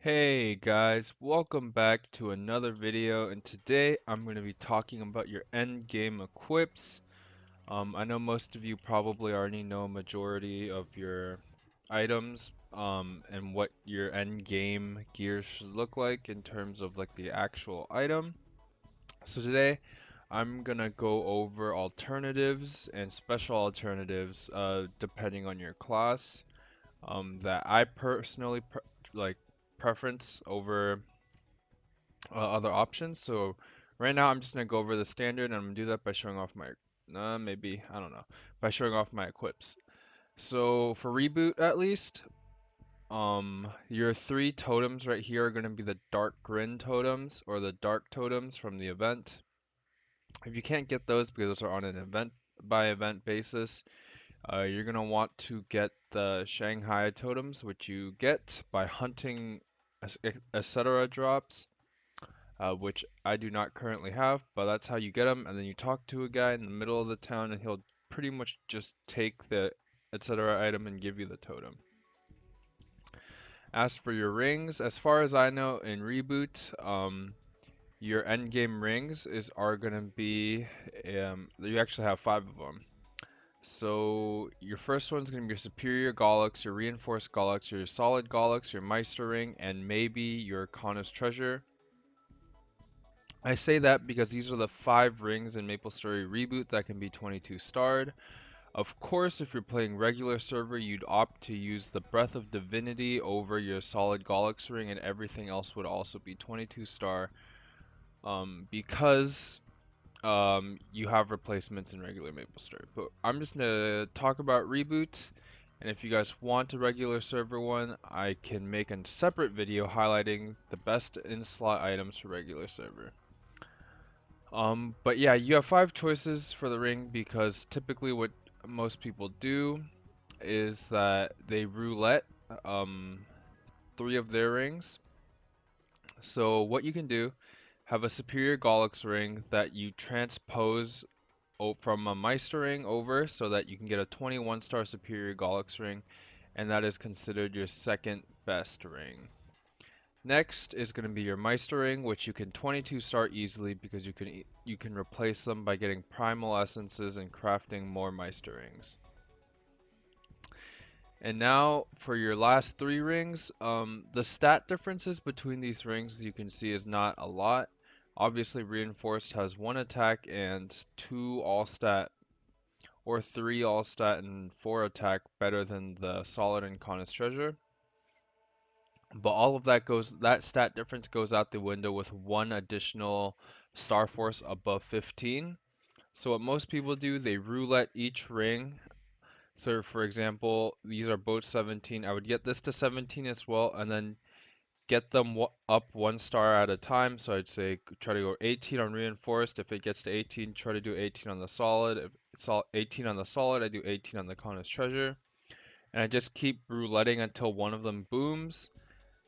Hey guys, welcome back to another video, and today I'm going to be talking about your end game equips. I know most of you probably already know a majority of your items and what your end game gear should look like in terms of like the actual item. So today I'm gonna go over alternatives and special alternatives depending on your class that I personally like preference over other options. So right now I'm just gonna go over the standard, and I'm gonna do that by showing off my, maybe, I don't know, by showing off my equips. So for reboot at least, your three totems right here are gonna be the dark grin totems or the dark totems from the event. If you can't get those because those are on an event by event basis, you're gonna want to get the Shanghai totems, which you get by hunting etc. drops, which I do not currently have, but that's how you get them. And then you talk to a guy in the middle of the town, and he'll pretty much just take the etc. item and give you the totem. As for your rings, as far as I know in Reboot, your endgame rings are gonna be, you actually have five of them. So your first one's gonna be your superior Gollux, your reinforced Gollux, your solid Gollux, your Meister Ring, and maybe your Kana's treasure. I say that because these are the 5 rings in Maplestory Reboot that can be 22 starred. Of course, if you're playing regular server, you'd opt to use the Breath of Divinity over your solid Gollux ring, and everything else would also be 22 star because you have replacements in regular Maplestory. But I'm just gonna talk about Reboot, and if you guys want a regular server one, I can make a separate video highlighting the best in-slot items for regular server. But yeah, you have 5 choices for the ring because typically what most people do is that they roulette um, 3 of their rings. So what you can do, have a superior Gollux ring that you transpose from a Meister Ring over so that you can get a 21 star superior Gollux ring, and that is considered your second best ring. Next is going to be your Meister Ring, which you can 22 star easily because you can replace them by getting primal essences and crafting more Meister Rings. And now for your last 3 rings, the stat differences between these rings, as you can see, is not a lot. Obviously, Reinforced has 1 attack and 2 all stat, or 3 all stat and 4 attack better than the Solid and Kana's treasure. But all of that stat difference goes out the window with 1 additional Star Force above 15. So what most people do, they roulette each ring. So for example, these are both 17. I would get this to 17 as well, and then get them up 1 star at a time. So I'd say try to go 18 on reinforced. If it gets to 18, try to do 18 on the solid. If it's all 18 on the solid, I do 18 on the Kana's treasure. And I just keep rouletting until one of them booms.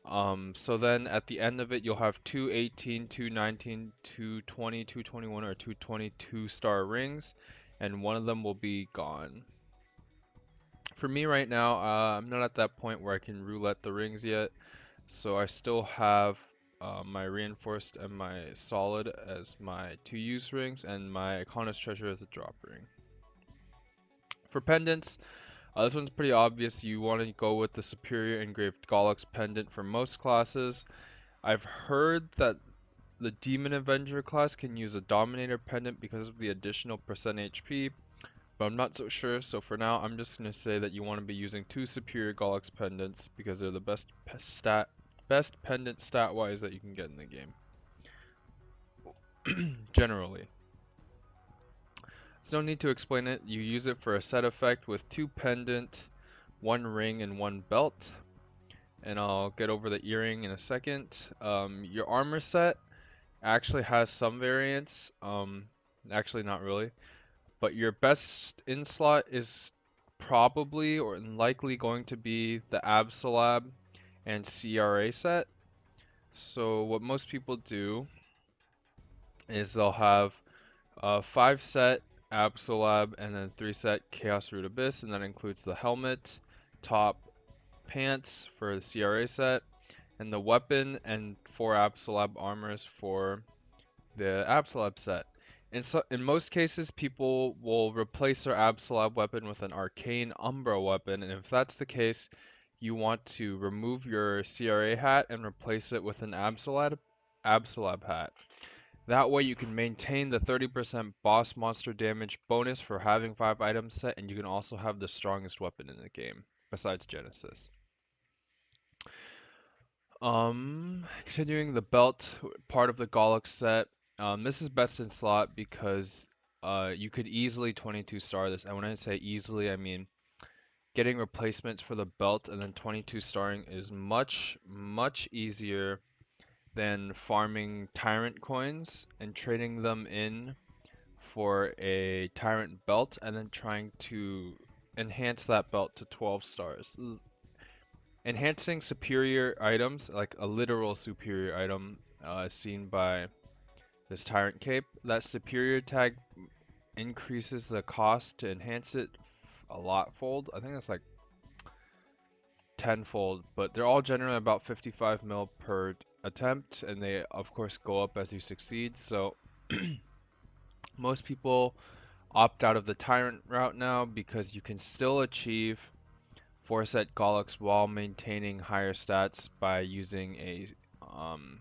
So then at the end of it, you'll have 218, 219, 220, 221, or 222 star rings, and one of them will be gone. For me right now, I'm not at that point where I can roulette the rings yet, so I still have my reinforced and my solid as my 2 use rings, and my Kana's treasure as a drop ring. For pendants, this one's pretty obvious. You want to go with the superior engraved Gollux pendant for most classes. I've heard that the Demon Avenger class can use a Dominator pendant because of the additional percent HP, but I'm not so sure. So for now, I'm just going to say that you want to be using 2 superior Gollux pendants because they're the best pendant stat-wise that you can get in the game, generally. There's no need to explain it. You use it for a set effect with 2 pendant, 1 ring, and 1 belt. And I'll get over the earring in a second. Your armor set actually has some variants. Actually not really. But your best in slot is probably or likely going to be the Absolab and CRA set. So what most people do is they'll have 5 set Absolab and then 3 set Chaos Root Abyss, and that includes the helmet, top, pants for the CRA set, and the weapon and 4 Absolab armors for the Absolab set. In most cases, people will replace their Absolab weapon with an Arcane Umbra weapon, and if that's the case, you want to remove your CRA hat and replace it with an Absolab hat. That way you can maintain the 30% boss monster damage bonus for having 5 items set, and you can also have the strongest weapon in the game, besides Genesis. Continuing the belt part of the Golux set, this is best in slot because you could easily 22 star this, and when I say easily, I mean getting replacements for the belt and then 22 starring is much easier than farming Tyrant coins and trading them in for a Tyrant belt and then trying to enhance that belt to 12 stars. Enhancing superior items, like a literal superior item, seen by this Tyrant Cape, that superior tag increases the cost to enhance it a lot fold. I think that's like tenfold, but they're all generally about 55 mil per attempt, and they of course go up as you succeed. So most people opt out of the Tyrant route now because you can still achieve 4-set Golux while maintaining higher stats by using a um,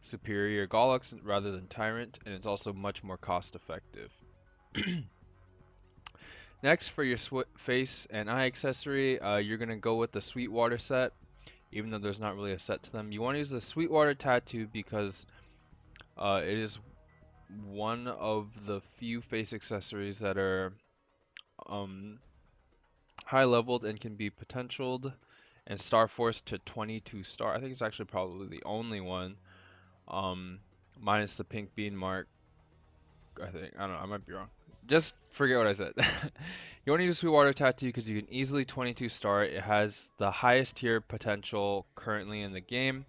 superior Golux rather than Tyrant, and it's also much more cost effective. Next, for your face and eye accessory, you're going to go with the Sweetwater set, even though there's not really a set to them. You want to use the Sweetwater Tattoo because it is one of the few face accessories that are um, high leveled and can be potentialed and star forced to 22 star. I think it's actually probably the only one, um, minus the pink bean mark. I think, I don't know, I might be wrong. Just forget what I said. You want to use Sweetwater Tattoo because you can easily 22 star. It has the highest tier potential currently in the game.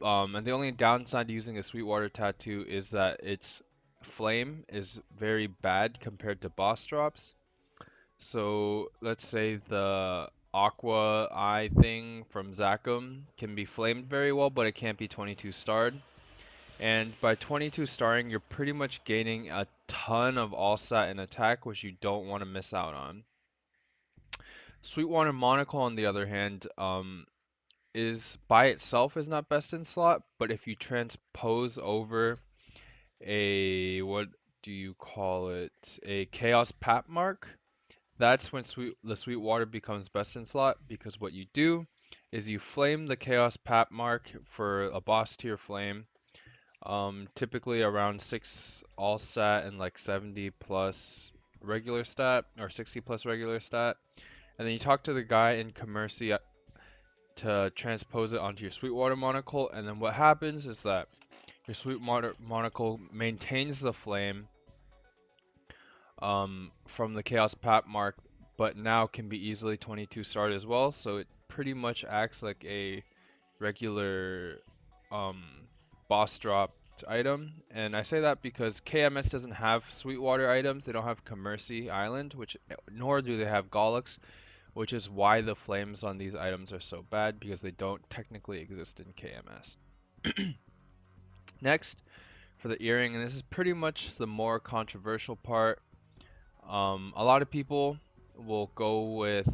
And the only downside to using a Sweetwater Tattoo is that its flame is very bad compared to boss drops. So let's say the Aqua Eye thing from Zakum can be flamed very well, but it can't be 22 starred. And by 22 starring, you're pretty much gaining a ton of all stat and attack, which you don't want to miss out on. Sweetwater Monocle, on the other hand, is by itself is not best in slot, but if you transpose over a, what do you call it, a Chaos Pap Mark, that's when the Sweetwater becomes best in slot, because what you do is you flame the Chaos Pap Mark for a boss tier flame, typically around 6 all stat and like 70 plus regular stat, or 60 plus regular stat. And then you talk to the guy in Commercy to transpose it onto your Sweetwater Monocle, and then what happens is that your Sweetwater Monocle maintains the flame from the Chaos Pap Mark, but now can be easily 22 starred as well, so it pretty much acts like a regular um, boss drop item. And I say that because KMS doesn't have Sweetwater items, they don't have Commercy Island, which nor do they have Golux, which is why the flames on these items are so bad, because they don't technically exist in KMS. Next, for the earring, and this is pretty much the more controversial part. A lot of people will go with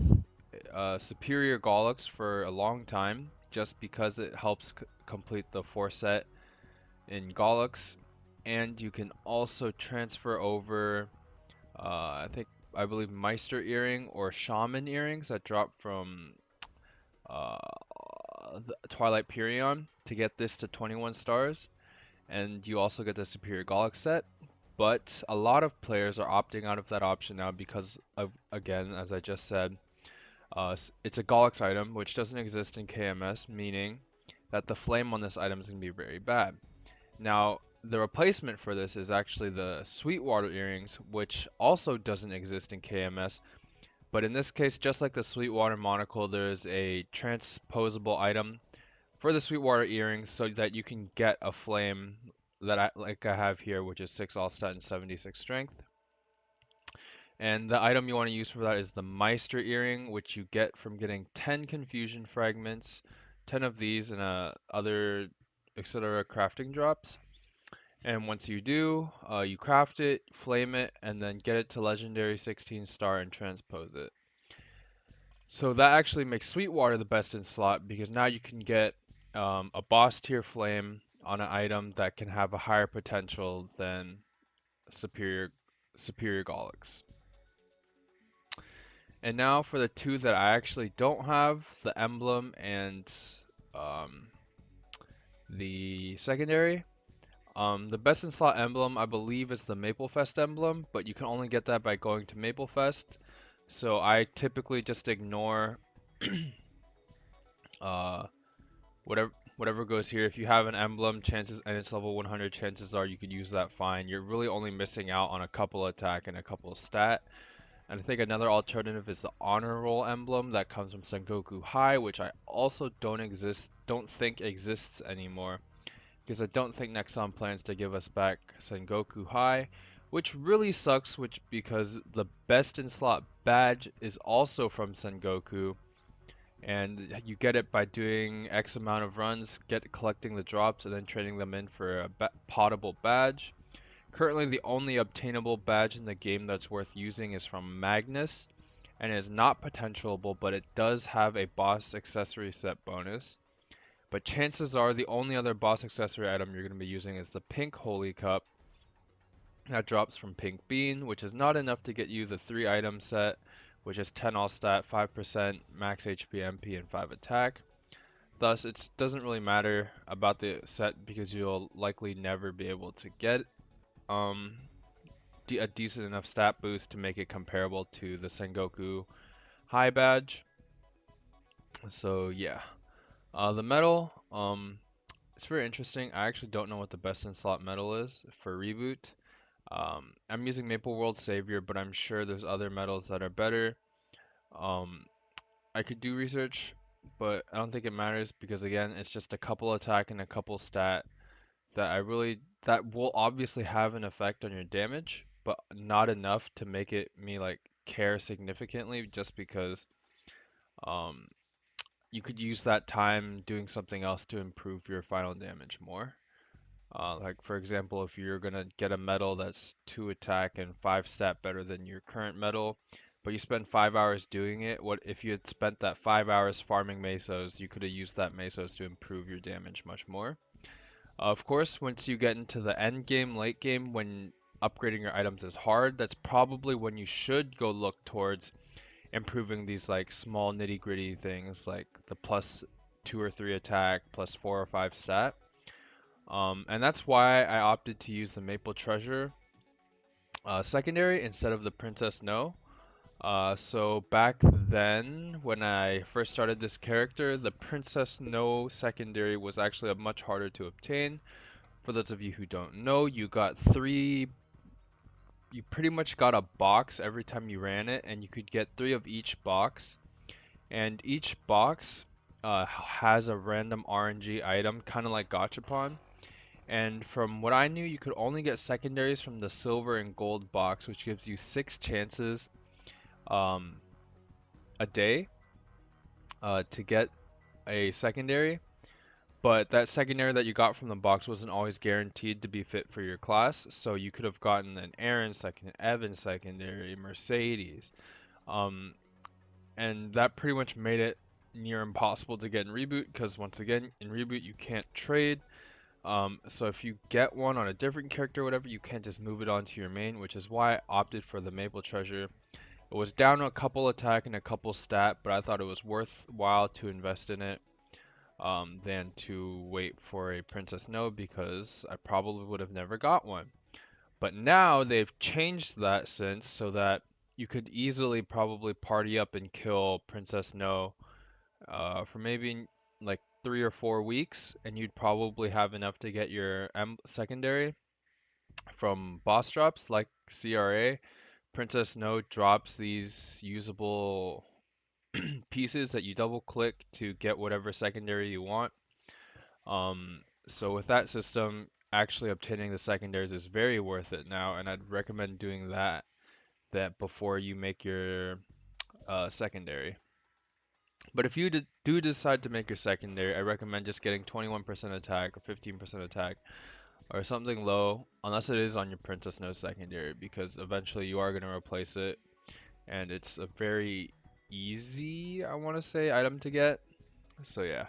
Superior Golux for a long time, just because it helps complete the 4-set in Golux, and you can also transfer over, I believe Meister Earring or Shaman Earrings that drop from uh, the Twilight Purion to get this to 21 stars, and you also get the Superior Golux set. But a lot of players are opting out of that option now because of, again, as I just said, it's a Golux item which doesn't exist in KMS, meaning that the flame on this item is going to be very bad. Now, the replacement for this is actually the Sweetwater Earrings, which also doesn't exist in KMS, but in this case, just like the Sweetwater Monocle, there's a transposable item for the Sweetwater Earrings so that you can get a flame that I have here, which is 6 all stat and 76 strength. And the item you want to use for that is the Meister Earring, which you get from getting 10 confusion fragments 10 of these in other etc. crafting drops. And once you do, you craft it, flame it, and then get it to legendary 16 star and transpose it. So that actually makes Sweetwater the best in slot because now you can get a boss tier flame on an item that can have a higher potential than superior Golics. And now for the two that I actually don't have, the Emblem and um, the secondary. The best in slot emblem, I believe, is the Maplefest emblem, but you can only get that by going to Maplefest. So I typically just ignore uh, whatever goes here. If you have an emblem, chances and it's level 100, chances are you could use that fine. You're really only missing out on a couple attack and a couple stat. And I think another alternative is the honor roll emblem that comes from Sengoku High, which I also don't think exists anymore because I don't think Nexon plans to give us back Sengoku High, which really sucks, which because the best in slot badge is also from Sengoku, and you get it by doing X amount of runs, collecting the drops, and then trading them in for a potable badge. Currently, the only obtainable badge in the game that's worth using is from Magnus, and is not potentialable, but it does have a boss accessory set bonus. But chances are the only other boss accessory item you're going to be using is the pink Holy Cup that drops from Pink Bean, which is not enough to get you the 3 item set, which is 10 all stat, 5% max HP MP, and 5 attack. Thus, it doesn't really matter about the set because you'll likely never be able to get um, a decent enough stat boost to make it comparable to the Sengoku High badge. So yeah, the medal, it's very interesting. I actually don't know what the best in slot medal is for reboot. I'm using Maple World Savior, but I'm sure there's other medals that are better. Um, I could do research, but I don't think it matters because again, it's just a couple attack and a couple stat that will obviously have an effect on your damage, but not enough to make it me like care significantly just because um you could use that time doing something else to improve your final damage more. Like for example, if you're gonna get a medal that's 2 attack and 5 stat better than your current medal, but you spend 5 hours doing it, what if you had spent that 5 hours farming mesos, you could have used that mesos to improve your damage much more. Of course, once you get into the end game, late game, when upgrading your items is hard, that's probably when you should go look towards improving these like small nitty gritty things like the plus 2 or 3 attack, plus 4 or 5 stat. And that's why I opted to use the Maple Treasure secondary instead of the Princess No. So back then, when I first started this character, the Princess No secondary was actually much harder to obtain. For those of you who don't know, you pretty much got a box every time you ran it, and you could get 3 of each box. And each box has a random RNG item, kind of like Gachapon. And from what I knew, you could only get secondaries from the silver and gold box, which gives you 6 chances um, a day to get a secondary. But that secondary that you got from the box wasn't always guaranteed to be fit for your class. So you could have gotten an Aaron second, Evan secondary, Mercedes. Um, and that pretty much made it near impossible to get in Reboot because once again, in Reboot you can't trade. So if you get one on a different character or whatever, you can't just move it onto your main, which is why I opted for the Maple Treasure. It was down a couple attack and a couple stat, but I thought it was worthwhile to invest in it than to wait for a Princess No because I probably would have never got one. But now they've changed that since so that you could easily probably party up and kill Princess No for maybe like 3 or 4 weeks, and you'd probably have enough to get your secondary from boss drops like CRA. Princess No drops these usable pieces that you double click to get whatever secondary you want. So with that system, actually obtaining the secondaries is very worth it now, and I'd recommend doing that before you make your secondary. But if you do decide to make your secondary, I recommend just getting 21% attack or 15% attack or something low, unless it is on your Princess Nose secondary, because eventually you are going to replace it, and it's a very easy, I want to say, item to get. So yeah.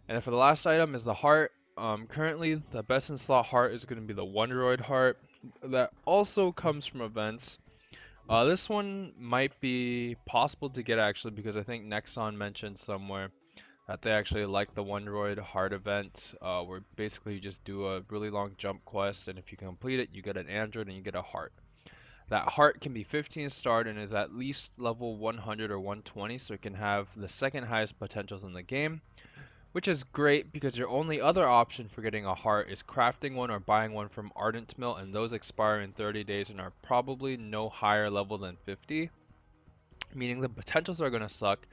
And then for the last item is the heart. Currently, the best in slot heart is going to be the one Droid Heart. That also comes from events. This one might be possible to get actually because I think Nexon mentioned somewhere that they actually like the one Droid Heart event, where basically you just do a really long jump quest, and if you complete it, you get an android and you get a heart. That heart can be 15 starred and is at least level 100 or 120, so it can have the second highest potentials in the game, which is great because your only other option for getting a heart is crafting one or buying one from Ardent Mill, and those expire in 30 days and are probably no higher level than 50, meaning the potentials are going to suck.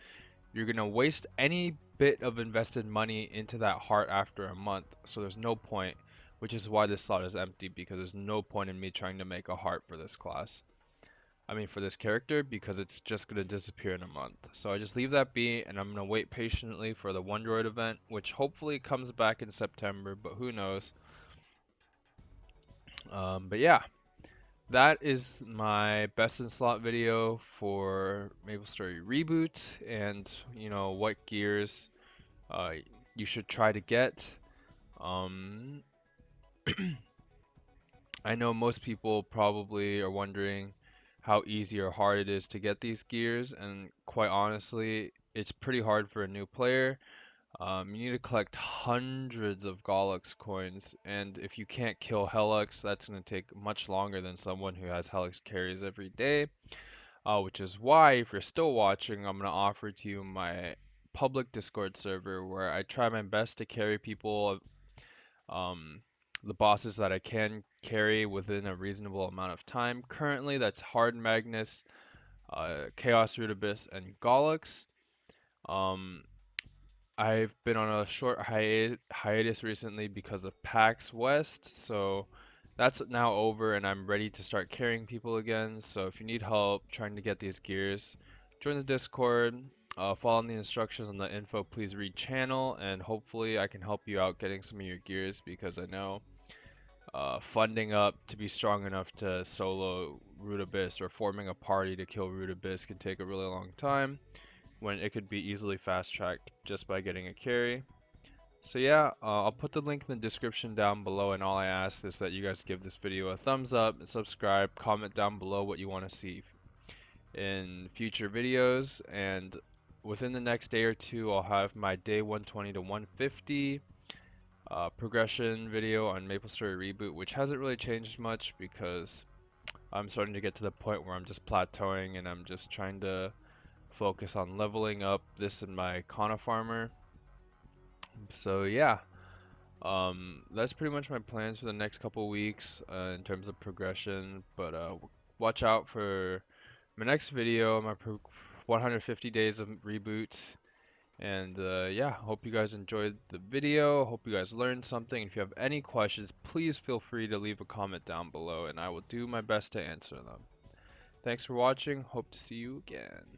You're going to waste any bit of invested money into that heart after a month, so there's no point, which is why this slot is empty, because there's no point in me trying to make a heart for this class. I mean for this character, because it's just going to disappear in a month. So I just leave that be, and I'm going to wait patiently for the One Droid event, which hopefully comes back in September, but who knows. But yeah, that is my best in slot video for Maplestory Reboot, and what gears uh, you should try to get. Um, I know most people probably are wondering how easy or hard it is to get these gears, and quite honestly, it's pretty hard for a new player. You need to collect hundreds of Gollux coins, and if you can't kill Helix, that's going to take much longer than someone who has Helix carries every day. Which is why, if you're still watching, I'm going to offer to you my public Discord server where I try my best to carry people, um, the bosses that I can carry within a reasonable amount of time. Currently, that's Hard Magnus, Chaos Root Abyss, and Gollux. Um, I've been on a short hiatus recently because of PAX West, so that's now over and I'm ready to start carrying people again. So if you need help trying to get these gears, join the Discord, follow the instructions on the info, please read channel, and hopefully I can help you out getting some of your gears, because I know funding up to be strong enough to solo Root Abyss or forming a party to kill Root Abyss can take a really long time, when it could be easily fast-tracked just by getting a carry. So yeah, I'll put the link in the description down below, and all I ask is that you guys give this video a thumbs up, and subscribe, comment down below what you want to see in future videos, and within the next day or two I'll have my day 120 to 150 progression video on Maplestory Reboot, which hasn't really changed much because I'm starting to get to the point where I'm just plateauing and I'm just trying to focus on leveling up this and my Kana farmer. So yeah, that's pretty much my plans for the next couple weeks in terms of progression. But watch out for my next video, my 150 days of reboot. And yeah, hope you guys enjoyed the video. Hope you guys learned something. If you have any questions, please feel free to leave a comment down below, and I will do my best to answer them. Thanks for watching. Hope to see you again.